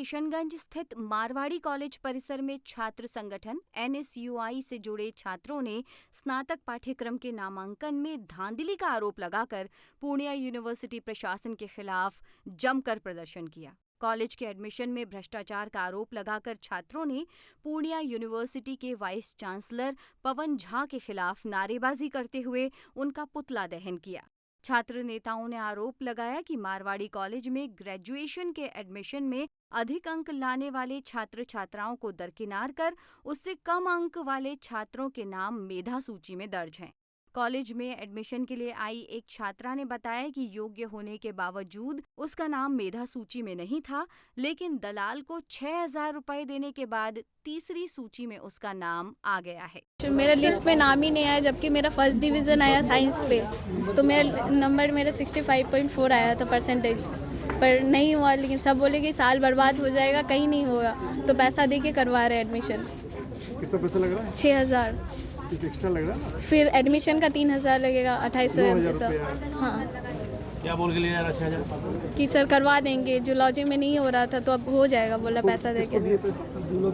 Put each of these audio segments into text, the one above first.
किशनगंज स्थित मारवाड़ी कॉलेज परिसर में छात्र संगठन NSUI से जुड़े छात्रों ने स्नातक पाठ्यक्रम के नामांकन में धांधली का आरोप लगाकर पूर्णिया यूनिवर्सिटी प्रशासन के खिलाफ जमकर प्रदर्शन किया। कॉलेज के एडमिशन में भ्रष्टाचार का आरोप लगाकर छात्रों ने पूर्णिया यूनिवर्सिटी के वाइस चांसलर पवन झा के खिलाफ नारेबाजी करते हुए उनका पुतला दहन किया। छात्र नेताओं ने आरोप लगाया कि मारवाड़ी कॉलेज में ग्रेजुएशन के एडमिशन में अधिक अंक लाने वाले छात्र छात्राओं को दरकिनार कर उससे कम अंक वाले छात्रों के नाम मेधा सूची में दर्ज हैं। कॉलेज में एडमिशन के लिए आई एक छात्रा ने बताया कि योग्य होने के बावजूद उसका नाम मेधा सूची में नहीं था, लेकिन दलाल को 6,000 रुपए देने के बाद तीसरी सूची में उसका नाम आ गया है। मेरा लिस्ट में नाम ही नहीं आया, जबकि मेरा फर्स्ट डिवीज़न आया साइंस पे, तो मेरा नंबर 65.4 आया था परसेंटेज, पर नहीं हुआ। लेकिन सब बोले कि साल बर्बाद हो जाएगा, कहीं नहीं होगा, तो पैसा दे के करवा रहे एडमिशन। कितना पैसा लग रहा है? 6,000। एक्स्ट्रा लग रहा है? फिर एडमिशन का 3,000 लगेगा, 2,800 हाँ। क्या बोल के लिए जा रहा 6,000? कि सर करवा देंगे, जूलॉजी में नहीं हो रहा था तो अब हो जाएगा, बोला पैसा दे के।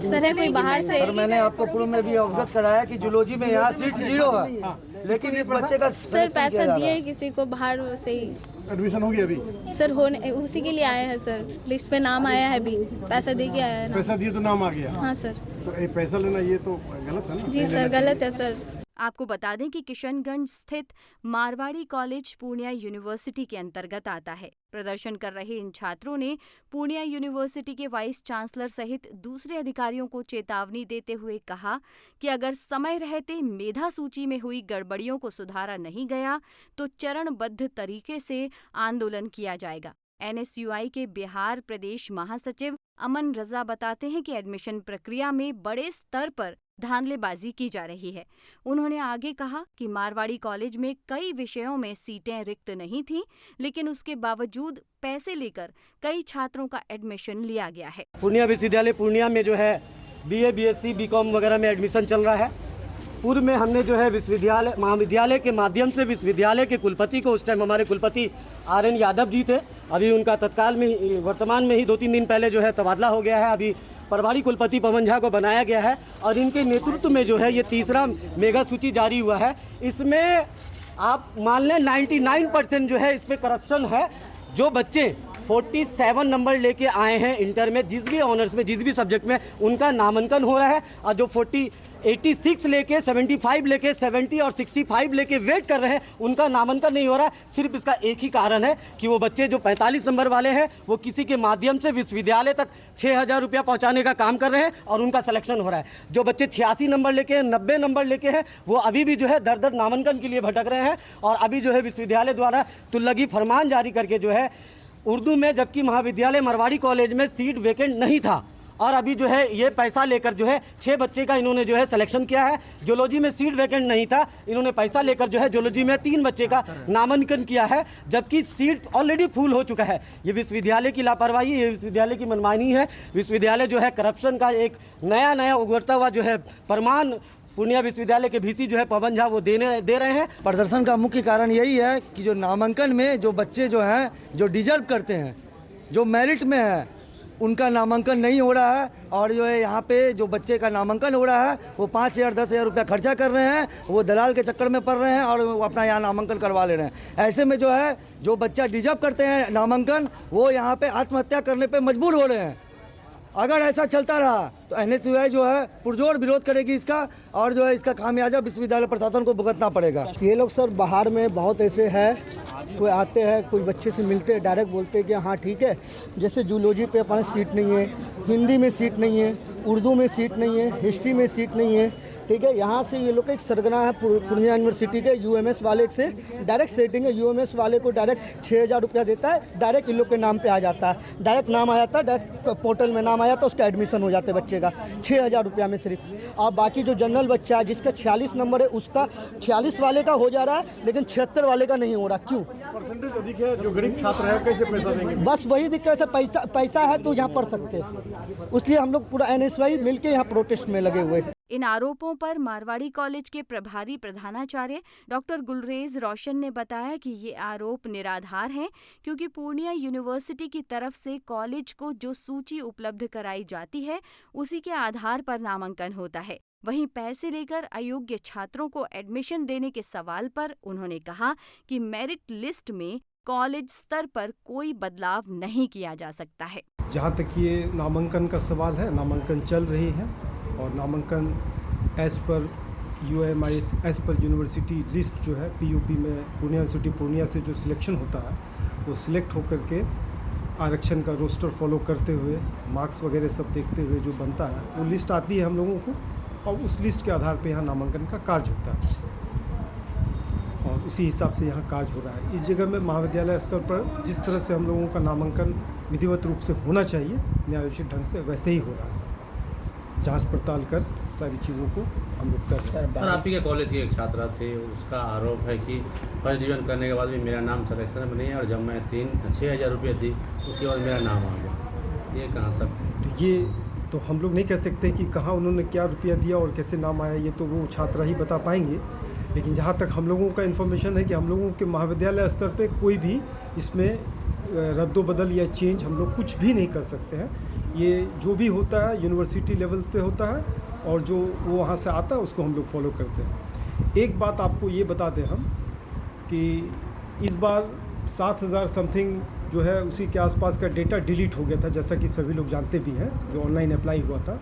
सर है कोई बाहर से। सर मैंने आपको पूर्व में भी अवगत कराया कि जूलॉजी में यहाँ सीट 0 है, लेकिन इस बच्चे का सर पैसा दिए किसी को बाहर से ही। एडमिशन हो गया अभी? सर होने उसी के लिए आए हैं सर, लिस्ट पे नाम आया है, अभी पैसा दे के आया है ना। पैसा दिए तो नाम आ गया? हाँ सर। तो ये पैसा लेना ये तो गलत है ना? जी सर गलत है सर। आपको बता दें कि किशनगंज स्थित मारवाड़ी कॉलेज पूर्णिया यूनिवर्सिटी के अंतर्गत आता है। प्रदर्शन कर रहे इन छात्रों ने पूर्णिया यूनिवर्सिटी के वाइस चांसलर सहित दूसरे अधिकारियों को चेतावनी देते हुए कहा कि अगर समय रहते मेधा सूची में हुई गड़बड़ियों को सुधारा नहीं गया तो चरणबद्ध तरीके से आंदोलन किया जाएगा। NSUI के बिहार प्रदेश महासचिव अमन रजा बताते हैं कि एडमिशन प्रक्रिया में बड़े स्तर पर धांधलेबाजी की जा रही है। उन्होंने आगे कहा कि मारवाड़ी कॉलेज में कई विषयों में सीटें रिक्त नहीं थीं, लेकिन उसके बावजूद पैसे लेकर कई छात्रों का एडमिशन लिया गया है। पूर्णिया विश्वविद्यालय पूर्णिया में जो है BA BSc BCom वगैरह में एडमिशन चल रहा है। पूर्व में हमने जो है विश्वविद्यालय महाविद्यालय के माध्यम से विश्वविद्यालय के कुलपति को, उस टाइम हमारे कुलपति RN यादव जी थे, अभी उनका तत्काल में वर्तमान में ही 2-3 दिन पहले जो है तबादला हो गया है। अभी प्रभारी कुलपति पवन झा को बनाया गया है और इनके नेतृत्व में जो है ये तीसरा मेगा सूची जारी हुआ है। इसमें आप मान लें 99% जो है इस पर करप्शन है। जो बच्चे 47 नंबर लेके आए हैं इंटर में, जिस भी ऑनर्स में, जिस भी सब्जेक्ट में, उनका नामांकन हो रहा है, और जो 86 लेके 75 लेके 70 और 65 लेके वेट कर रहे हैं, उनका नामांकन नहीं हो रहा है। सिर्फ इसका एक ही कारण है कि वो बच्चे जो 45 नंबर वाले हैं वो किसी के माध्यम से विश्वविद्यालय तक 6,000 रुपया पहुँचाने का काम कर रहे हैं और उनका सिलेक्शन हो रहा है। जो बच्चे 86 नंबर लेके 90 नंबर लेके हैं वो अभी भी जो है दर नामांकन के लिए भटक रहे हैं। और अभी जो है विश्वविद्यालय द्वारा तुल्लगी फरमान जारी करके जो है उर्दू में, जबकि महाविद्यालय मारवाड़ी कॉलेज में सीट वेकेंट नहीं था, और अभी जो है ये पैसा लेकर जो है 6 बच्चे का इन्होंने जो है सिलेक्शन किया है। जूलॉजी में सीट वेकेंट नहीं था, इन्होंने पैसा लेकर जो है जूलॉजी में 3 बच्चे का नामांकन किया है, जबकि सीट ऑलरेडी फुल हो चुका है। ये विश्वविद्यालय की लापरवाही, ये विश्वविद्यालय की मनमानी है। विश्वविद्यालय जो है करप्शन का एक नया उभरता हुआ जो है प्रमाण पूर्णिया विश्वविद्यालय के VC जो है पवन झा वो दे रहे हैं। प्रदर्शन का मुख्य कारण यही है कि जो नामांकन में जो बच्चे जो हैं, जो डिजर्व करते हैं, जो मेरिट में है, उनका नामांकन नहीं हो रहा है। और जो है यहाँ पे जो बच्चे का नामांकन हो रहा है वो 5,000 10,000 रुपया खर्चा कर रहे हैं, वो दलाल के चक्कर में पड़ रहे हैं और वो अपना यहाँ नामांकन करवा ले रहे हैं। ऐसे में जो है जो बच्चा डिजर्व करते हैं नामांकन, वो यहाँ पे आत्महत्या करने पे मजबूर हो रहे हैं। अगर ऐसा चलता रहा तो NSUI जो है पुरजोर विरोध करेगी इसका, और जो है इसका खामियाजा विश्वविद्यालय प्रशासन को भुगतना पड़ेगा। ये लोग सर बाहर में बहुत ऐसे हैं, कोई आते हैं, कोई बच्चे से मिलते हैं, डायरेक्ट बोलते हैं कि हाँ ठीक है, जैसे जूलॉजी पे अपना सीट नहीं है, हिंदी में सीट नहीं है, उर्दू में सीट नहीं है, हिस्ट्री में सीट नहीं है, ठीक है। यहाँ से ये लोग एक सरगना है पूर्णिया यूनिवर्सिटी के UMS वाले से डायरेक्ट सेटिंग है। UMS वाले को डायरेक्ट 6,000 रुपया देता है, डायरेक्ट इन लोग के नाम पे आ जाता है, डायरेक्ट नाम आ जाता है, डायरेक्ट पोर्टल में नाम आ जाता है, उसका एडमिशन हो जाता है बच्चे का 6,000 रुपया में सिर्फ। और बाकी जो जनरल बच्चा है जिसका 46 नंबर है, उसका 46 वाले का हो जा रहा है, लेकिन 76 वाले का नहीं हो रहा। क्यों? परसेंटेज अधिक है, जो गरीब छात्र है कैसे पैसा देंगे? बस वही दिक्कत है, पैसा है तो यहाँ पढ़ सकते हैं, इसलिए हम लोग पूरा NSUI मिलके यहाँ प्रोटेस्ट में लगे हुए। इन आरोपों पर मारवाड़ी कॉलेज के प्रभारी प्रधानाचार्य डॉक्टर गुलरेज रोशन ने बताया कि ये आरोप निराधार हैं, क्योंकि पूर्णिया यूनिवर्सिटी की तरफ से कॉलेज को जो सूची उपलब्ध कराई जाती है उसी के आधार पर नामांकन होता है। वहीं पैसे लेकर अयोग्य छात्रों को एडमिशन देने के सवाल पर उन्होंने कहा कि मेरिट लिस्ट में कॉलेज स्तर पर कोई बदलाव नहीं किया जा सकता है। जहाँ तक ये नामांकन का सवाल है, नामांकन चल रही है और नामांकन as per UMIS as per university list जो है PUP में पूर्णिया यूनिवर्सिटी पूर्णिया से जो सिलेक्शन होता है वो सिलेक्ट होकर के आरक्षण का रोस्टर फॉलो करते हुए मार्क्स वगैरह सब देखते हुए जो बनता है वो लिस्ट आती है हम लोगों को, और उस लिस्ट के आधार पे यहाँ नामांकन का कार्य होता है और उसी हिसाब से यहाँ कार्य हो रहा है। इस जगह में महाविद्यालय स्तर पर जिस तरह से हम लोगों का नामांकन विधिवत रूप से होना चाहिए न्यायोचित ढंग से, वैसे ही हो रहा है। जांच पड़ताल कर सारी चीज़ों को हम लोग कर रहे हैं। सर, आप ही के कॉलेज की एक छात्रा थे, उसका आरोप है कि फर्स्ट डिवीजन करने के बाद भी मेरा नाम सिलेक्शन में नहीं है और जब मैं 6,000 रुपये दी उसके बाद मेरा नाम आ गया। ये कहाँ तक? तो ये तो हम लोग नहीं कह सकते कि कहाँ उन्होंने क्या रुपया दिया और कैसे नाम आया, ये तो वो छात्रा ही बता पाएंगे। लेकिन जहाँ तक हम लोगों का इन्फॉर्मेशन है कि हम लोगों के महाविद्यालय स्तर पे कोई भी इसमें रद्दोबदल या चेंज हम लोग कुछ भी नहीं कर सकते हैं। ये जो भी होता है यूनिवर्सिटी लेवल पे होता है और जो वो वहाँ से आता है उसको हम लोग फॉलो करते हैं। एक बात आपको ये बता दें हम कि इस बार 7,000 समथिंग जो है उसी के आसपास का डेटा डिलीट हो गया था, जैसा कि सभी लोग जानते भी हैं, जो ऑनलाइन अप्लाई हुआ था।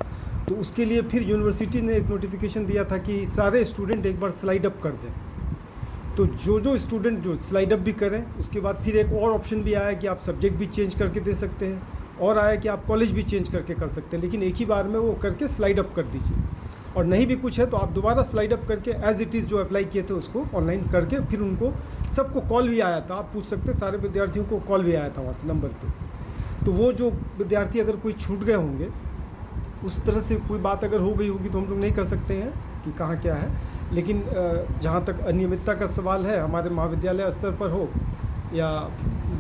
तो उसके लिए फिर यूनिवर्सिटी ने एक नोटिफिकेशन दिया था कि सारे स्टूडेंट एक बार स्लाइड अप कर दें। तो जो स्टूडेंट जो स्लाइड अप भी करें, उसके बाद फिर एक और ऑप्शन भी आया कि आप सब्जेक्ट भी चेंज करके दे सकते हैं, और आया कि आप कॉलेज भी चेंज करके कर सकते हैं, लेकिन एक ही बार में वो करके स्लाइड अप कर दीजिए। और नहीं भी कुछ है तो आप दोबारा स्लाइड अप करके एज इट इज़ जो अप्लाई किए थे उसको ऑनलाइन करके फिर उनको सबको कॉल भी आया था, आप पूछ सकते हैं, सारे विद्यार्थियों को कॉल भी आया था वहाँ से नंबर पे। तो वो जो विद्यार्थी अगर कोई छूट गए होंगे, उस तरह से कोई बात अगर हो गई होगी तो हम लोग नहीं कर सकते हैं कि कहाँ क्या है। लेकिन जहाँ तक अनियमितता का सवाल है, हमारे महाविद्यालय स्तर पर हो या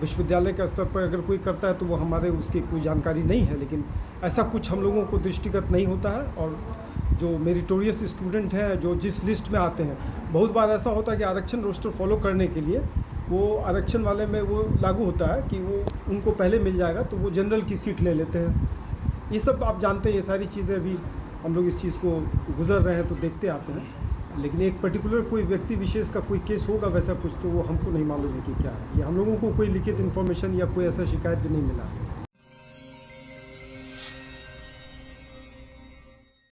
विश्वविद्यालय के स्तर पर अगर कोई करता है तो वो हमारे उसकी कोई जानकारी नहीं है, लेकिन ऐसा कुछ हम लोगों को दृष्टिगत नहीं होता है। और जो मेरिटोरियस स्टूडेंट हैं जो जिस लिस्ट में आते हैं, बहुत बार ऐसा होता है कि आरक्षण रोस्टर फॉलो करने के लिए वो आरक्षण वाले में वो लागू होता है कि वो उनको पहले मिल जाएगा तो वो जनरल की सीट ले लेते हैं। ये सब आप जानते हैं, ये सारी चीज़ें अभी हम लोग इस चीज़ को गुजर रहे हैं तो देखते आते हैं। लेकिन एक पर्टिकुलर कोई व्यक्ति विशेष का कोई केस होगा वैसा कुछ तो वो हमको नहीं मालूम है कि क्या है। ये हम लोगों को कोई लिखित इन्फॉर्मेशन या कोई ऐसा शिकायत भी नहीं मिला।